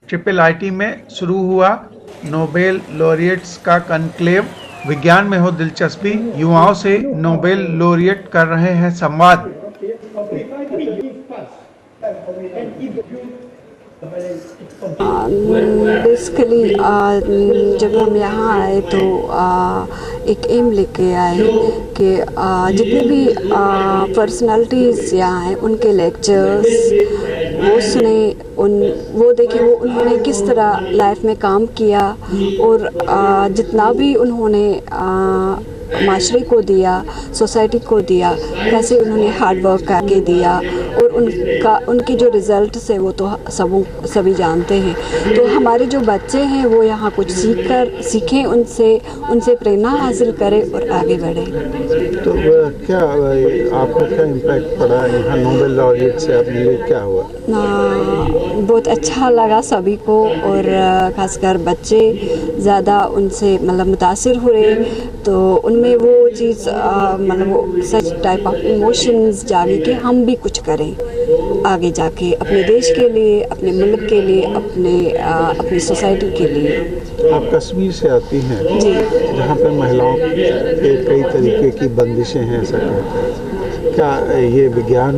Triple IT में शुरू हुआ नोबेल लॉरिएट्स का कॉन्क्लेव। विज्ञान में हो दिलचस्पी, युवाओं से नोबेल लॉरिएट कर रहे हैं संवाद। बेसिकली जब हम यहाँ आए तो एक एम लेके आए कि जितने भी पर्सनालिटीज़ यहाँ हैं उनके लेक्चर्स वो सुने, वो देखे वो उन्होंने किस तरह लाइफ में काम किया और जितना भी उन्होंने माशरे को दिया, सोसाइटी को दिया, कैसे उन्होंने हार्ड वर्क करके दिया और उनके जो रिज़ल्ट है वो तो सभी जानते हैं। तो हमारे जो बच्चे हैं वो यहाँ कुछ सीखें, उनसे प्रेरणा हासिल करें और आगे बढ़ें। तो क्या आपको क्या इम्पैक्ट पड़ा यहाँ नोबेल लॉरिएट से, आपके लिए क्या हुआ? बहुत अच्छा लगा सभी को और खासकर बच्चे ज़्यादा उनसे मतलब मुतासिर हुए, तो उनमें वो चीज़ मतलब वो सच टाइप ऑफ इमोशंस जागे कि हम भी कुछ करें आगे जाके अपने देश के लिए, अपने मुल्क के लिए, अपनी सोसाइटी के लिए। आप कश्मीर से आती हैं जी, जहाँ पे महिलाओं के कई तरीके की बंदिशें हैं, ऐसा कहते हैं। क्या ये विज्ञान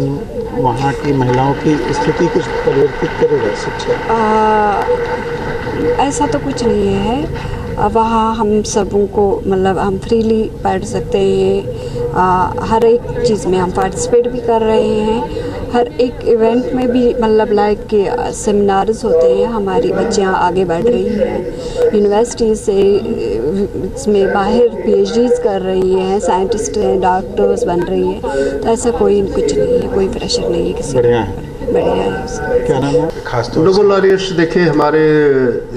वहाँ की महिलाओं की स्थिति कुछ परिवर्तित करेगा शिक्षा? ऐसा तो कुछ नहीं है। वहाँ हम सबों को मतलब हम फ्रीली पढ़ सकते हैं, हर एक चीज़ में हम पार्टिसिपेट भी कर रहे हैं। हर एक इवेंट में भी मतलब लाइक के सेमिनार्स होते हैं, हमारी बच्चियाँ आगे बढ़ रही हैं, यूनिवर्सिटी से इसमें बाहर PhDs कर रही हैं, साइंटिस्ट हैं, डॉक्टर्स बन रही हैं। तो ऐसा कोई कुछ नहीं है, कोई प्रेशर नहीं है किसी। बढ़िया है। क्या नाम है? खास तौर नोबेल लॉरिएट्स देखिए हमारे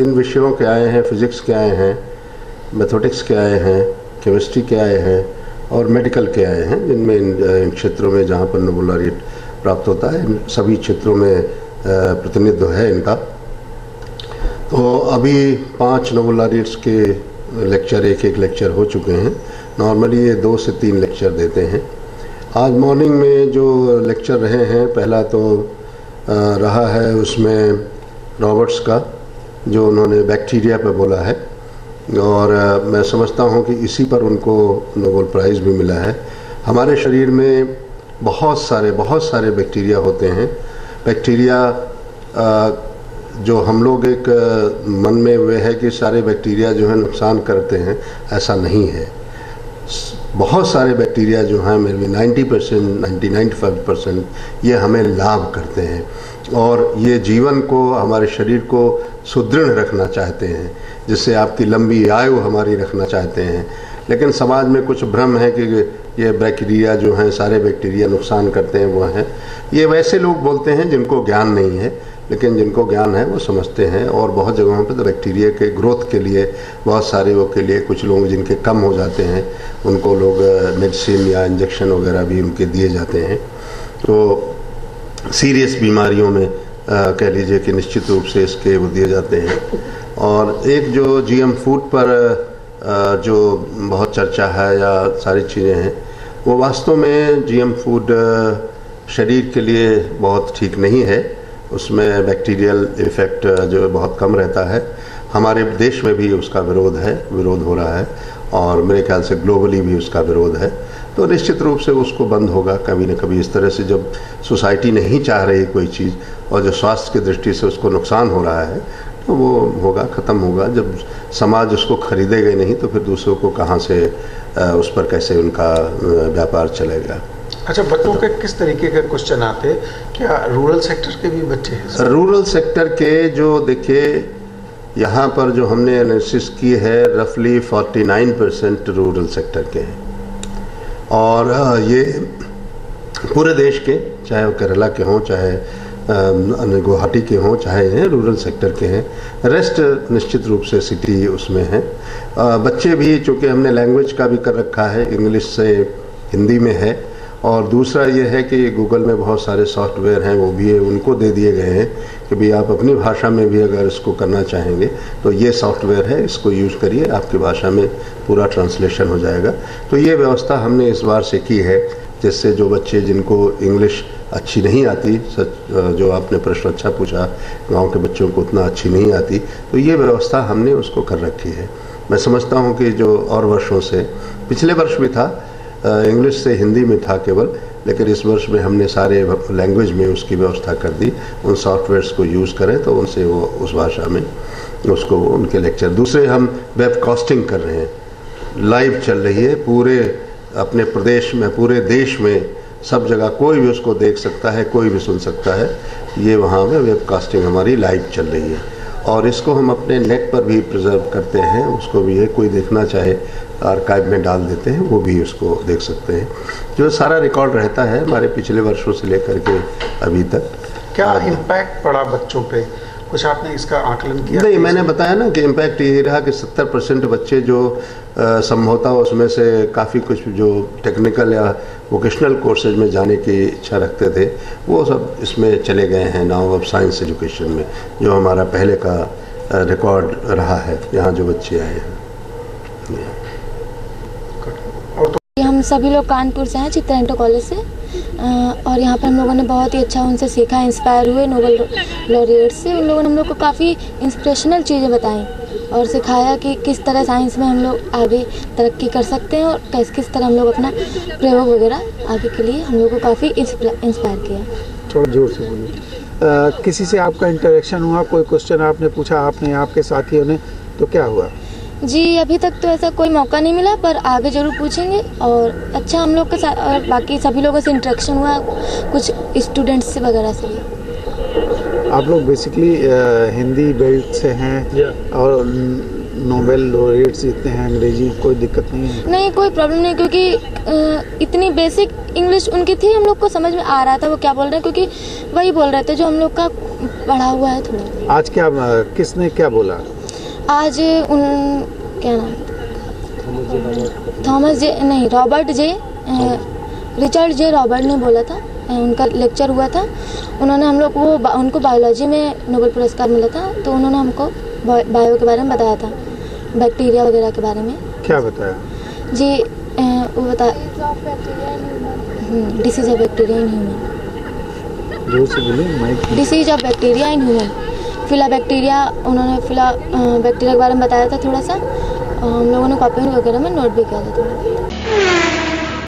इन विषयों के आए हैं, फिजिक्स के आए हैं, मैथमेटिक्स के आए हैं, केमिस्ट्री के आए हैं और मेडिकल के आए हैं, जिनमें इन क्षेत्रों में जहाँ पर नोबेल लॉरिएट प्राप्त होता है, इन सभी क्षेत्रों में प्रतिनिधित्व है इनका। तो अभी 5 नोबेल लॉरिएट्स के लेक्चर, एक लेक्चर हो चुके हैं। नॉर्मली ये 2 से 3 लेक्चर देते हैं। आज मॉर्निंग में जो लेक्चर रहे हैं, पहला तो रहा है उसमें रॉबर्ट्स का, जो उन्होंने बैक्टीरिया पर बोला है और मैं समझता हूँ कि इसी पर उनको नोबेल प्राइज़ भी मिला है। हमारे शरीर में बहुत सारे बैक्टीरिया होते हैं। बैक्टीरिया जो हम लोग एक मन में वे है कि सारे बैक्टीरिया जो है नुकसान करते हैं, ऐसा नहीं है। बहुत सारे बैक्टीरिया जो हैं, मेरे 90%, 95% ये हमें लाभ करते हैं और ये जीवन को, हमारे शरीर को सुदृढ़ रखना चाहते हैं, जिससे आपकी लंबी आयु हमारी रखना चाहते हैं। लेकिन समाज में कुछ भ्रम है कि ये बैक्टीरिया जो हैं, सारे बैक्टीरिया नुकसान करते हैं, वो हैं। ये वैसे लोग बोलते हैं जिनको ज्ञान नहीं है, लेकिन जिनको ज्ञान है वो समझते हैं। और बहुत जगहों पे तो बैक्टीरिया के ग्रोथ के लिए बहुत सारे वो के लिए कुछ लोग जिनके कम हो जाते हैं, उनको लोग मेडिसिन या इंजेक्शन वगैरह भी उनके दिए जाते हैं। तो सीरियस बीमारियों में कह लीजिए कि निश्चित रूप से इसके वो दिए जाते हैं। और एक जो GM फूड पर जो बहुत चर्चा है या सारी चीज़ें हैं, वो वास्तव में GM फूड शरीर के लिए बहुत ठीक नहीं है। उसमें बैक्टीरियल इफ़ेक्ट जो बहुत कम रहता है। हमारे देश में भी उसका विरोध हो रहा है और मेरे ख्याल से ग्लोबली भी उसका विरोध है। तो निश्चित रूप से उसको बंद होगा कभी न कभी। इस तरह से जब सोसाइटी नहीं चाह रही कोई चीज़ और जो स्वास्थ्य की दृष्टि से उसको नुकसान हो रहा है, तो वो होगा, ख़त्म होगा। जब समाज उसको खरीदेगा ही नहीं तो फिर दूसरों को कहाँ से उस पर कैसे उनका व्यापार चलेगा। अच्छा, बच्चों के किस तरीके के क्वेश्चन आते हैं? क्या रूरल सेक्टर के भी बच्चे हैं? रूरल सेक्टर के जो देखिए यहाँ पर जो हमने एनालिसिस की है, रफली 49% रूरल सेक्टर के हैं और ये पूरे देश के, चाहे वो केरला के हों, चाहे गुवाहाटी के हों, चाहे रूरल सेक्टर के हैं। रेस्ट निश्चित रूप से सिटी उसमें है। बच्चे भी, चूँकि हमने लैंग्वेज का भी कर रखा है, इंग्लिश से हिंदी में है। और दूसरा ये है कि गूगल में बहुत सारे सॉफ्टवेयर हैं, वो भी उनको दे दिए गए हैं कि भाई आप अपनी भाषा में भी अगर इसको करना चाहेंगे तो ये सॉफ्टवेयर है, इसको यूज़ करिए, आपकी भाषा में पूरा ट्रांसलेशन हो जाएगा। तो ये व्यवस्था हमने इस बार से की है, जिससे जो बच्चे जिनको इंग्लिश अच्छी नहीं आती, सच जो आपने प्रश्न अच्छा पूछा, गांव के बच्चों को उतना अच्छी नहीं आती, तो ये व्यवस्था हमने उसको कर रखी है। मैं समझता हूँ कि जो और वर्षों से, पिछले वर्ष भी था, इंग्लिश से हिंदी में था केवल, लेकिन इस वर्ष में हमने सारे लैंग्वेज में उसकी व्यवस्था कर दी। उन सॉफ्टवेयर्स को यूज़ करें तो उनसे वो उस भाषा में उसको उनके लेक्चर। दूसरे हम वेबकास्टिंग कर रहे हैं, लाइव चल रही है पूरे अपने प्रदेश में, पूरे देश में, सब जगह कोई भी उसको देख सकता है, कोई भी सुन सकता है। ये वहाँ में वेबकास्टिंग हमारी लाइव चल रही है और इसको हम अपने नेट पर भी प्रिजर्व करते हैं। उसको भी है, कोई देखना चाहे आर्काइव में डाल देते हैं, वो भी उसको देख सकते हैं। जो सारा रिकॉर्ड रहता है हमारे पिछले वर्षों से लेकर के अभी तक। क्या इम्पैक्ट पड़ा बच्चों पे, कुछ आपने इसका आकलन किया? नहीं, मैंने बताया ना कि इम्पैक्ट ये रहा कि 70% बच्चे जो संभवतः उसमें से काफ़ी कुछ जो टेक्निकल या वोकेशनल कोर्सेज में जाने की इच्छा रखते थे, वो सब इसमें चले गए हैं नाउ ऑफ साइंस एजुकेशन में, जो हमारा पहले का रिकॉर्ड रहा है यहाँ जो बच्चे आए हैं। हम सभी लोग कानपुर से हैं, चित्रा इंटर कॉलेज से, और यहाँ पर हम लोगों ने बहुत ही अच्छा उनसे सीखा, इंस्पायर हुए नोबेल लॉरिएट से। उन लोगों ने हम लोग को काफ़ी इंस्पिरेशनल चीज़ें बताई और सिखाया कि किस तरह साइंस में हम लोग आगे तरक्की कर सकते हैं और किस तरह हम लोग अपना प्रयोग वगैरह आगे के लिए हम लोग को काफ़ी इंस्पायर किया। थोड़ा जोर से बोलिए। किसी से आपका इंटरेक्शन हुआ, कोई क्वेश्चन आपने पूछा, आपने, आपके साथियों ने, तो क्या हुआ? जी, अभी तक तो ऐसा कोई मौका नहीं मिला, पर आगे ज़रूर पूछेंगे। और अच्छा हम लोग के साथ और बाकी सभी लोगों से इंटरेक्शन हुआ, कुछ स्टूडेंट्स से वगैरह से भी। आप लोग बेसिकली हिंदी बेल्ट से हैं और नोबेल लॉरिएट सीखते हैं, अंग्रेजी कोई दिक्कत नहीं है? नहीं, कोई प्रॉब्लम नहीं, क्योंकि इतनी बेसिक इंग्लिश उनकी थी, हम लोग को समझ में आ रहा था वो क्या बोल रहे हैं, क्योंकि वही बोल रहे थे जो हम लोग का पढ़ा हुआ है थोड़ा। आज क्या, किसने क्या बोला? आज क्या नाम, थॉमस जे, नहीं, रॉबर्ट जे, रिचर्ड जे रॉबर्ट ने बोला था, उनका लेक्चर हुआ था। उन्होंने हम लोग उनको बायोलॉजी में नोबेल पुरस्कार मिला था, तो उन्होंने हमको बायो के बारे में बताया था, बैक्टीरिया वगैरह के बारे में। क्या बताया जी? वो बता disease of bacteria in human, disease of bacteria in human, phyla bacteria. उन्होंने बैक्टीरिया के बारे में बताया था थोड़ा सा, हम लोगों ने कॉपी वगैरह में नोट भी किया था थोड़ा।